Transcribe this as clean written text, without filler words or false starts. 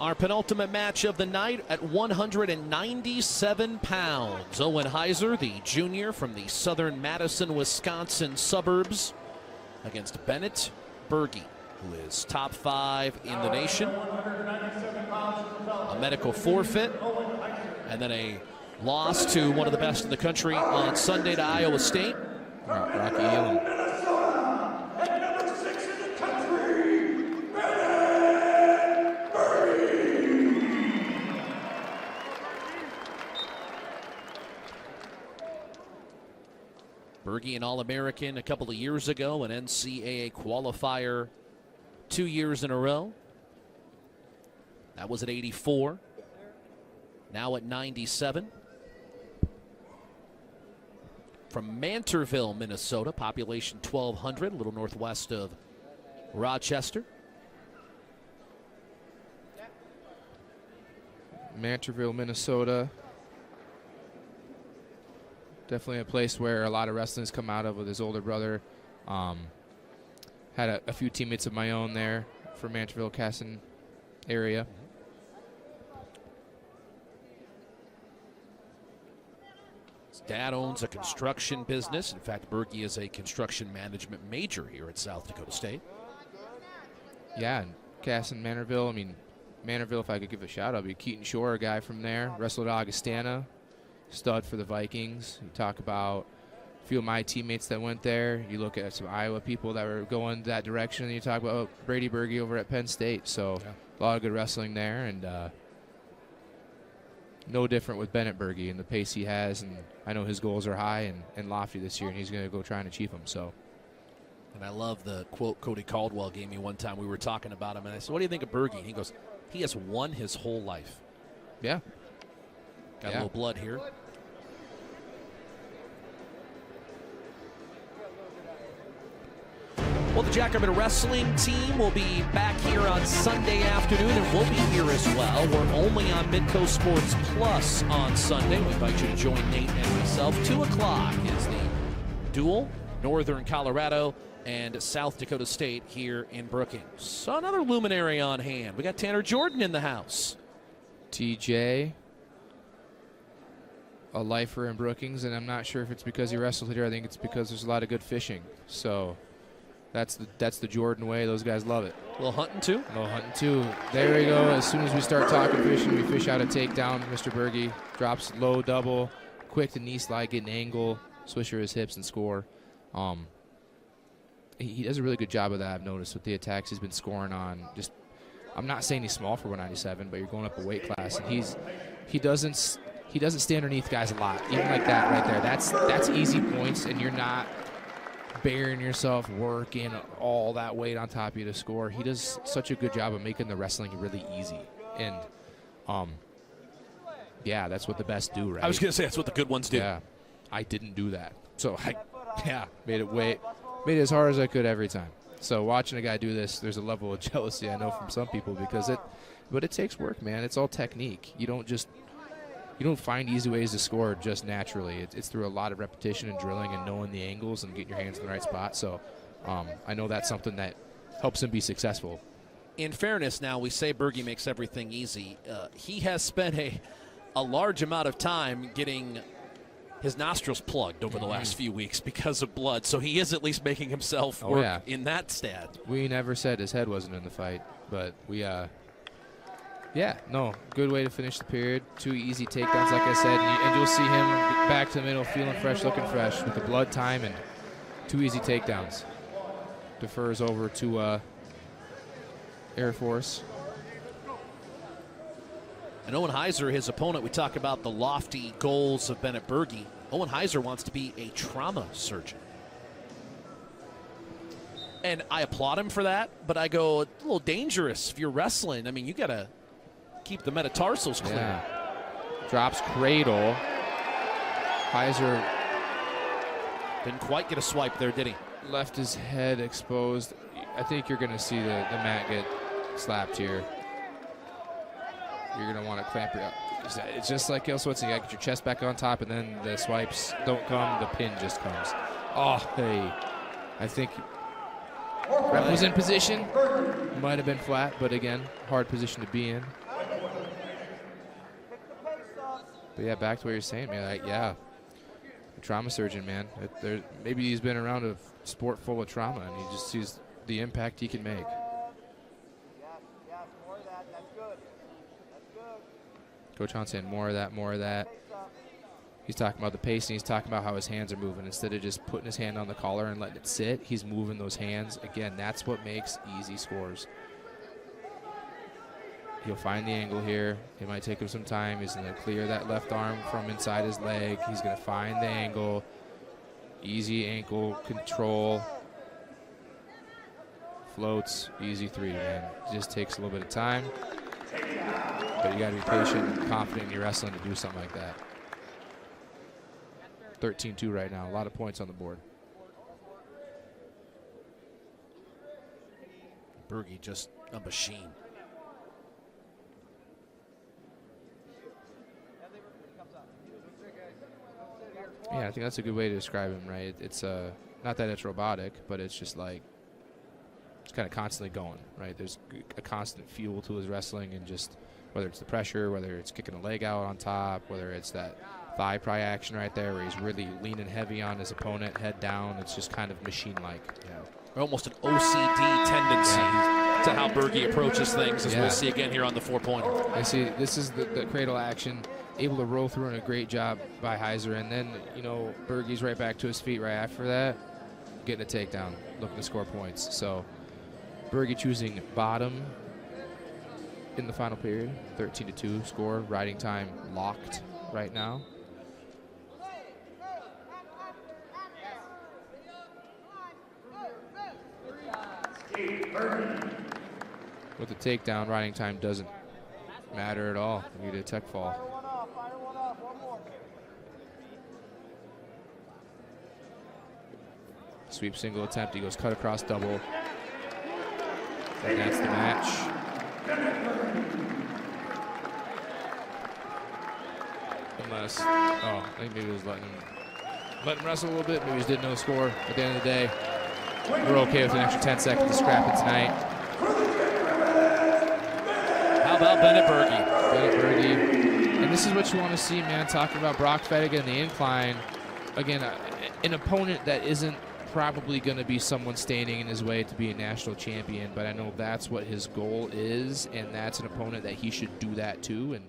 Our penultimate match of the night at 197 pounds. Owen Heiser, the junior from the southern Madison, Wisconsin suburbs, against Bennett, Berge, who is top 5 in the nation. A medical forfeit, and then a loss to one of the best in the country on Sunday to Iowa State. Rocky Allen. Berge, an All-American a couple of years ago, an NCAA qualifier 2 years in a row. That was at 84. Now at 97. From Mantorville, Minnesota, population 1,200, a little northwest of Rochester. Mantorville, Minnesota. Definitely a place where a lot of wrestling's come out of with his older brother. Had a few teammates of my own there from Mantorville, Casson area. His dad owns a construction business. In fact, Berge is a construction management major here at South Dakota State. Yeah, and Casson, Mantorville. I mean, Mantorville, if I could give a shout out, would be Keaton Shore, a guy from there. Wrestled at Augustana. Stud for the Vikings. You talk about a few of my teammates that went there. You look at some Iowa people that were going that direction, and you talk about Brady Berge over at Penn State. So a lot of good wrestling there, and no different with Bennett Berge and the pace he has. And I know his goals are high and lofty this year, and he's going to go try and achieve them. So. And I love the quote Cody Caldwell gave me one time. We were talking about him, and I said, "What do you think of Berge?" And he goes, "He has won his whole life." Yeah. Got a little blood here. Well, the Jacobin Wrestling team will be back here on Sunday afternoon, and we'll be here as well. We're only on Midcoast Sports Plus on Sunday. We invite you to join Nate and myself. 2 o'clock is the duel, Northern Colorado and South Dakota State here in Brookings. So another luminary on hand. We got Tanner Jordan in the house. TJ, a lifer in Brookings, and I'm not sure if it's because he wrestled here. I think it's because there's a lot of good fishing. So that's the Jordan way. Those guys love it. A little hunting too? A little hunting too. There we go. As soon as we start talking fishing, we fish out a takedown. Mr. Berge drops low double, quick to knee slide, get an angle, swisher his hips, and score. He does a really good job of that, I've noticed, with the attacks he's been scoring on. Just, I'm not saying he's small for 197, but you're going up a weight class, and he doesn't stay underneath guys a lot, even like that right there. That's easy points, and you're not bearing yourself working all that weight on top of you to score. He does such a good job of making the wrestling really easy, and yeah, that's what the best do, right? I was going to say that's what the good ones do. Yeah, I didn't do that, so I made it as hard as I could every time. So watching a guy do this, there's a level of jealousy I know from some people but it takes work, man. It's all technique. You don't find easy ways to score just naturally. It's through a lot of repetition and drilling and knowing the angles and getting your hands in the right spot. So I know that's something that helps him be successful. In fairness, now we say Berge makes everything easy. He has spent a large amount of time getting his nostrils plugged over the last few weeks because of blood. So he is at least making himself work in that stat. We never said his head wasn't in the fight, but we good way to finish the period. 2 easy takedowns, like I said, and you'll see him back to the middle, feeling fresh, looking fresh with the blood time and 2 easy takedowns. Defers over to Air Force. And Owen Heiser, his opponent, we talk about the lofty goals of Bennett Berge. Owen Heiser wants to be a trauma surgeon. And I applaud him for that, but I go, it's a little dangerous if you're wrestling. I mean, you got to keep the metatarsals clear. Yeah. Drops cradle. Heiser didn't quite get a swipe there, did he? Left his head exposed. I think you're going to see the mat get slapped here. You're going to want to clamp your. It's just like Elswitz. You got to get your chest back on top, and then the swipes don't come. The pin just comes. Oh, hey. I think ref was in position. Might have been flat, but again, hard position to be in. But yeah, back to what you're saying, man. Like, yeah, a trauma surgeon, man. Maybe he's been around a sport full of trauma, and he just sees the impact he can make. More of that. That's good. Coach Hunt saying more of that, more of that. He's talking about the pacing. He's talking about how his hands are moving. Instead of just putting his hand on the collar and letting it sit, he's moving those hands. Again, that's what makes easy scores. He'll find the angle here. It might take him some time. He's going to clear that left arm from inside his leg. He's going to find the angle. Easy ankle control. Floats. Easy three, man. Just takes a little bit of time. But you got to be patient and confident in your wrestling to do something like that. 13-2 right now. A lot of points on the board. Berge just a machine. Yeah, I think that's a good way to describe him, right? It's not that it's robotic, but it's just like it's kind of constantly going, right? There's a constant fuel to his wrestling, and just whether it's the pressure, whether it's kicking a leg out on top, whether it's that thigh pry action right there where he's really leaning heavy on his opponent, head down. It's just kind of machine-like. Yeah. Almost an OCD tendency to how Berge approaches things, as we'll see again here on the four-pointer. I see this is the cradle action, able to roll through, and a great job by Heiser. And then, you know, Berge's right back to his feet right after that, getting a takedown, looking to score points. So Berge choosing bottom in the final period, 13-2 score, riding time locked right now. With the takedown, riding time doesn't matter at all. We get a tech fall. Sweep single attempt. He goes cut across double. And that's the match. Unless, I think maybe he was letting him wrestle a little bit. Maybe he just didn't know the score. At the end of the day, we're okay with an extra 10 seconds to scrap it tonight. How about Bennett Berge? Bennett Berge. And this is what you want to see, man. Talking about Brock Fettigan in the incline. Again, an opponent that isn't probably going to be someone standing in his way to be a national champion, but I know that's what his goal is, and that's an opponent that he should do that to. And